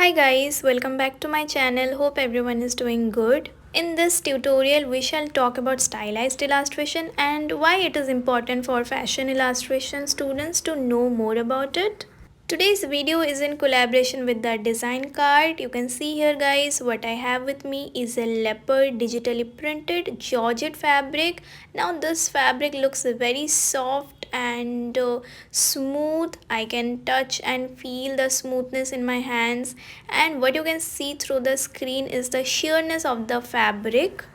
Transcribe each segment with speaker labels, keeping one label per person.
Speaker 1: Hi guys, welcome back to my channel. Hope everyone is doing good. In this tutorial, we shall talk about stylized illustration and why it is important for fashion illustration students to know more about it. Today's video is in collaboration with the design card. You can see here guys, what I have with me is a leopard digitally printed georgette fabric. Now this fabric looks very soft and smooth. I can touch and feel the smoothness in my hands, and what you can see through the screen is the sheerness of the fabric.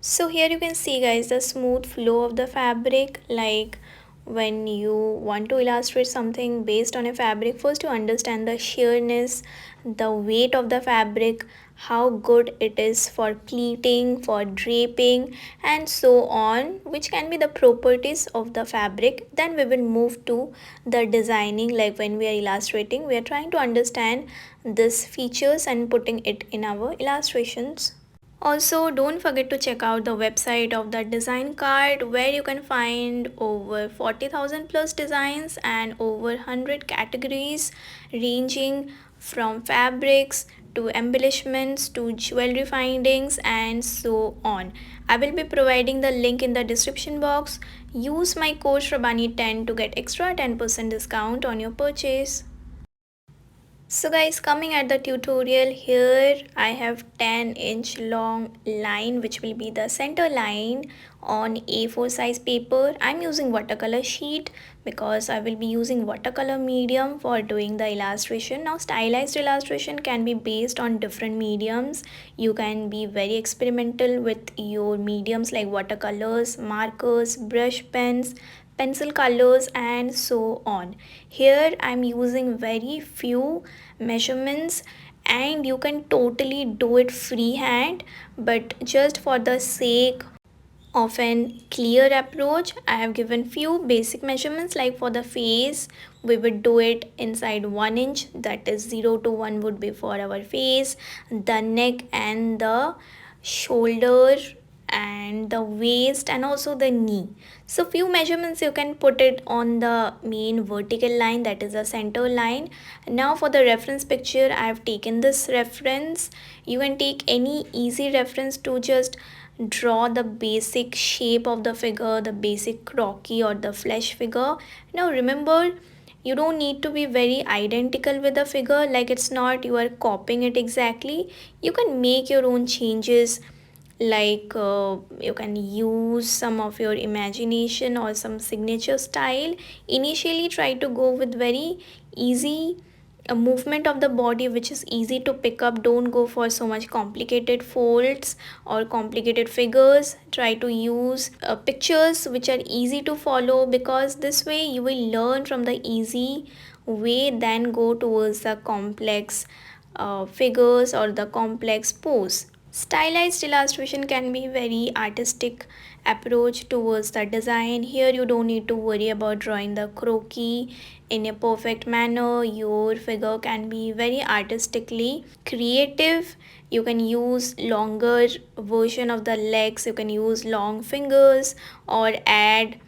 Speaker 1: So here you can see guys the smooth flow of the fabric. Like when you want to illustrate something based on a fabric, first you understand the sheerness, the weight of the fabric, how good it is for pleating, for draping and so on, which can be the properties of the fabric. Then we will move to the designing. Like when we are illustrating, we are trying to understand these features and putting it in our illustrations. Also, don't forget to check out the website of the design card, where you can find over 40,000 plus designs and over 100 categories ranging from fabrics to embellishments to jewelry findings and so on. I will be providing the link in the description box. Use my code SRABANI10 to get extra 10% discount on your purchase. So guys, coming at the tutorial, here I have 10-inch long line which will be the center line on A4 size paper. I'm using watercolor sheet because I will be using watercolor medium for doing the illustration. Now stylized illustration can be based on different mediums. You can be very experimental with your mediums like watercolors, markers, brush pens, pencil colors and so on. Here I'm using very few measurements and you can totally do it freehand, but just for the sake of an clear approach, I have given few basic measurements. Like for the face, we would do it inside 1 inch, that is 0 to 1 would be for our face, the neck and the shoulder and the waist and also the knee. So few measurements you can put it on the main vertical line, that is the center line. Now for the reference picture, I have taken this reference. You can take any easy reference to just draw the basic shape of the figure, the basic croquis or the flesh figure. Now remember, you don't need to be very identical with the figure, like it's not you are copying it exactly. You can make your own changes, like you can use some of your imagination or some signature style. Initially try to go with very easy a movement of the body which is easy to pick up. Don't go for so much complicated folds or complicated figures. Try to use pictures which are easy to follow, because this way you will learn from the easy way, then go towards the complex figures or the complex pose. Stylized illustration can be very artistic approach towards the design. Here you don't need to worry about drawing the croquis in a perfect manner. Your figure can be very artistically creative. You can use longer version of the legs, you can use long fingers or add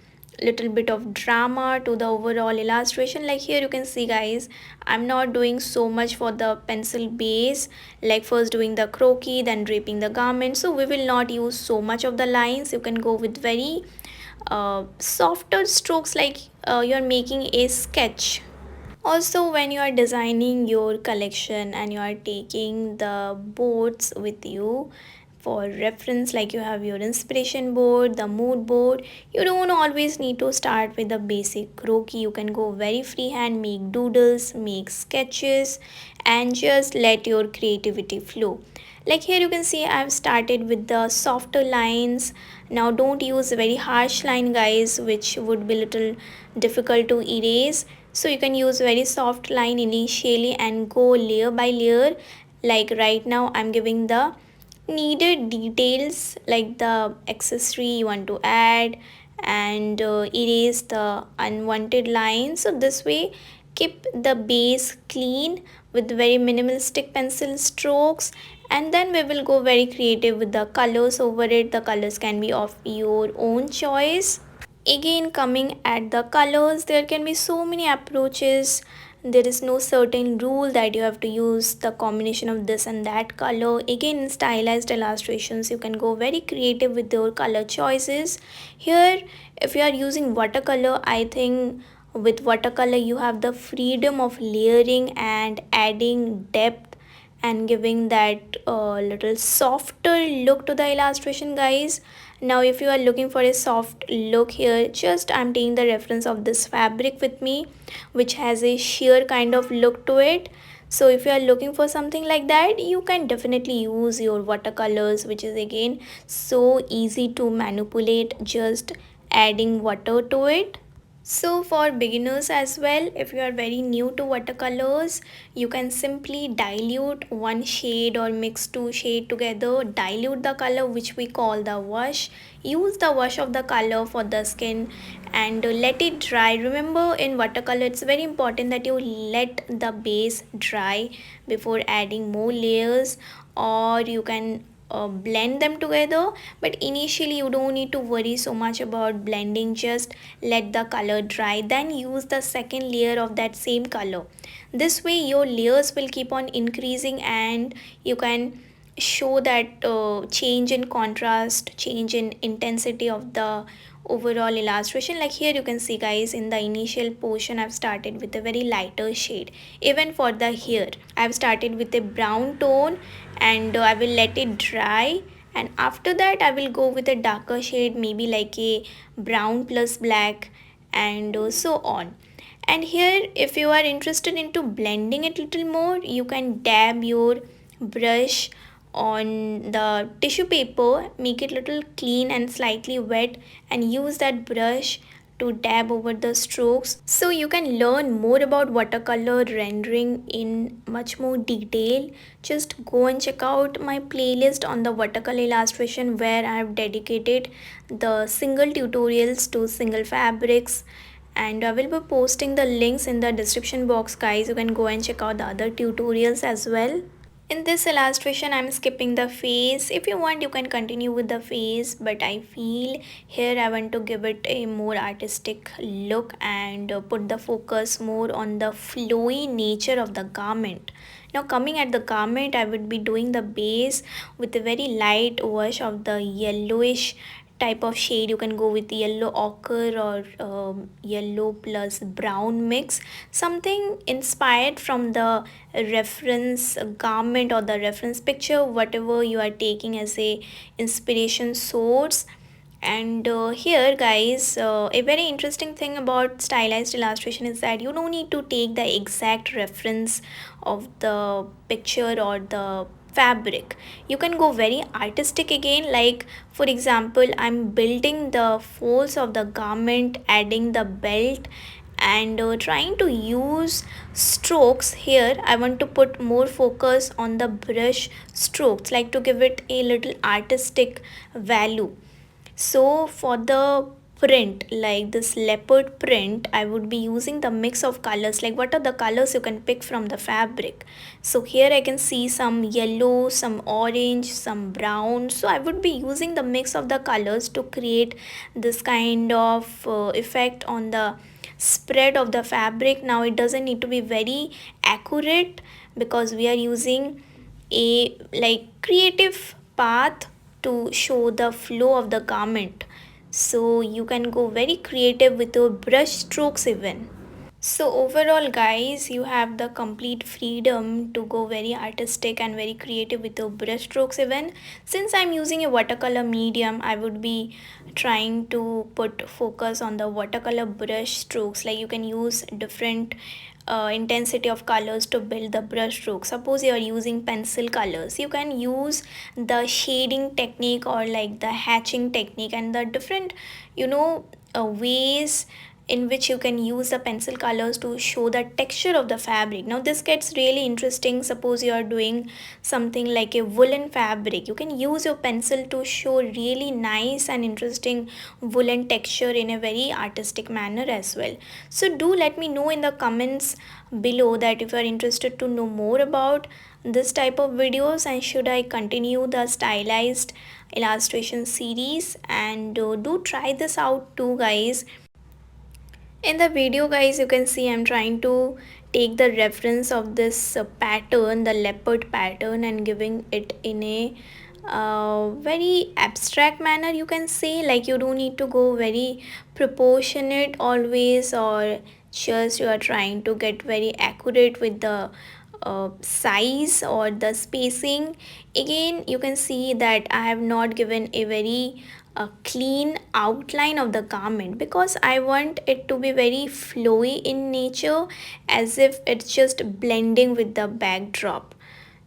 Speaker 1: little bit of drama to the overall illustration. Like here you can see guys, I'm not doing so much for the pencil base, like first doing the croquis then draping the garment, so we will not use so much of the lines. You can go with very softer strokes, like you're making a sketch. Also, when you are designing your collection and you are taking the boards with you for reference, like you have your inspiration board, the mood board, you don't always need to start with the basic croquis. You can go very freehand, make doodles, make sketches and just let your creativity flow. Like here you can see I've started with the softer lines. Now don't use very harsh line guys, which would be little difficult to erase. So you can use very soft line initially and go layer by layer. Like right now I'm giving the needed details, like the accessory you want to add, and erase the unwanted lines. So this way keep the base clean with very minimalistic pencil strokes, and then we will go very creative with the colors over it. The colors can be of your own choice. Again, coming at the colors, there can be so many approaches. There is no certain rule that you have to use the combination of this and that color. Again, in stylized illustrations, you can go very creative with your color choices. Here, if you are using watercolor, I think with watercolor you have the freedom of layering and adding depth and giving that little softer look to the illustration, guys. Now if you are looking for a soft look, here just I'm taking the reference of this fabric with me, which has a sheer kind of look to it. So if you are looking for something like that, you can definitely use your watercolors, which is again so easy to manipulate, just adding water to it. So for beginners as well, if you are very new to watercolors, you can simply dilute one shade or mix two shade together, dilute the color, which we call the wash. Use the wash of the color for the skin and let it dry. Remember, in watercolor it's very important that you let the base dry before adding more layers, or you can blend them together. But initially you don't need to worry so much about blending, just let the color dry, then use the second layer of that same color. This way your layers will keep on increasing and you can show that change in contrast, change in intensity of the overall illustration. Like here you can see, guys, in the initial portion I've started with a very lighter shade. Even for the hair I've started with a brown tone and I will let it dry, and after that I will go with a darker shade, maybe like a brown plus black, and so on. And here if you are interested into blending it little more, you can dab your brush on the tissue paper, make it little clean and slightly wet, and use that brush to dab over the strokes. So you can learn more about watercolor rendering in much more detail. Just go and check out my playlist on the watercolor illustration, where I have dedicated the single tutorials to single fabrics, and I will be posting the links in the description box, guys. You can go and check out the other tutorials as well. In this illustration I'm skipping the face. If you want you can continue with the face, but I feel here I want to give it a more artistic look and put the focus more on the flowy nature of the garment. Now coming at the garment, I would be doing the base with a very light wash of the yellowish type of shade. You can go with yellow ochre or yellow plus brown mix, something inspired from the reference garment or the reference picture, whatever you are taking as a inspiration source. And here, guys, a very interesting thing about stylized illustration is that you don't need to take the exact reference of the picture or the fabric. You can go very artistic again, like for example I'm building the folds of the garment, adding the belt, and trying to use strokes. Here I want to put more focus on the brush strokes, like to give it a little artistic value. So for the print, like this leopard print, I would be using the mix of colors. Like what are the colors you can pick from the fabric? So here I can see some yellow, some orange, some brown. So I would be using the mix of the colors to create this kind of effect on the spread of the fabric. Now it doesn't need to be very accurate because we are using a like creative path to show the flow of the garment. So you can go very creative with your brush strokes even. So overall, guys, you have the complete freedom to go very artistic and very creative with your brush strokes even. Since I'm using a watercolor medium, I would be trying to put focus on the watercolor brush strokes. Like you can use different intensity of colors to build the brush stroke. Suppose you are using pencil colors, you can use the shading technique or like the hatching technique and the different ways in which you can use the pencil colors to show the texture of the fabric. Now this gets really interesting. Suppose you are doing something like a woolen fabric, you can use your pencil to show really nice and interesting woolen texture in a very artistic manner as well. So do let me know in the comments below that if you are interested to know more about this type of videos, and should I continue the stylized illustration series. And do try this out too, guys. In the video, guys, you can see I'm trying to take the reference of this pattern, the leopard pattern, and giving it in a very abstract manner, you can say. Like, you don't need to go very proportionate always, or just you are trying to get very accurate with the size or the spacing. Again, you can see that I have not given a very clean outline of the garment, because I want it to be very flowy in nature, as if it's just blending with the backdrop.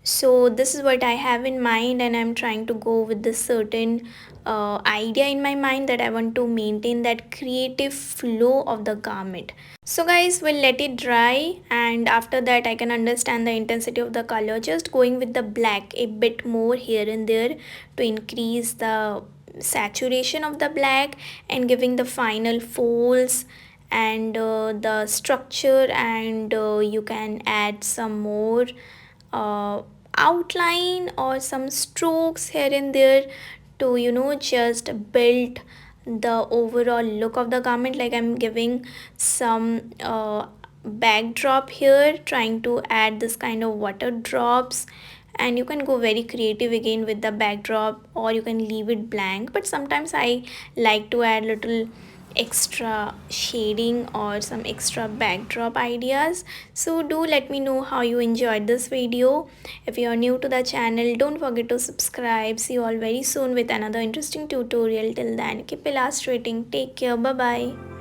Speaker 1: So this is what I have in mind, and I'm trying to go with this certain idea in my mind, that I want to maintain that creative flow of the garment. So guys, we'll let it dry, and after that I can understand the intensity of the color, just going with the black a bit more here and there to increase the saturation of the black, and giving the final folds and the structure, and you can add some more uh, outline or some strokes here and there to, just build the overall look of the garment. Like, I'm giving some backdrop here, trying to add this kind of water drops, and you can go very creative again with the backdrop, or you can leave it blank. But sometimes I like to add little extra shading or some extra backdrop ideas. So do let me know how you enjoyed this video. If you are new to the channel, don't forget to subscribe. See you all very soon with another interesting tutorial. Till then, keep illustrating. Take care. Bye bye.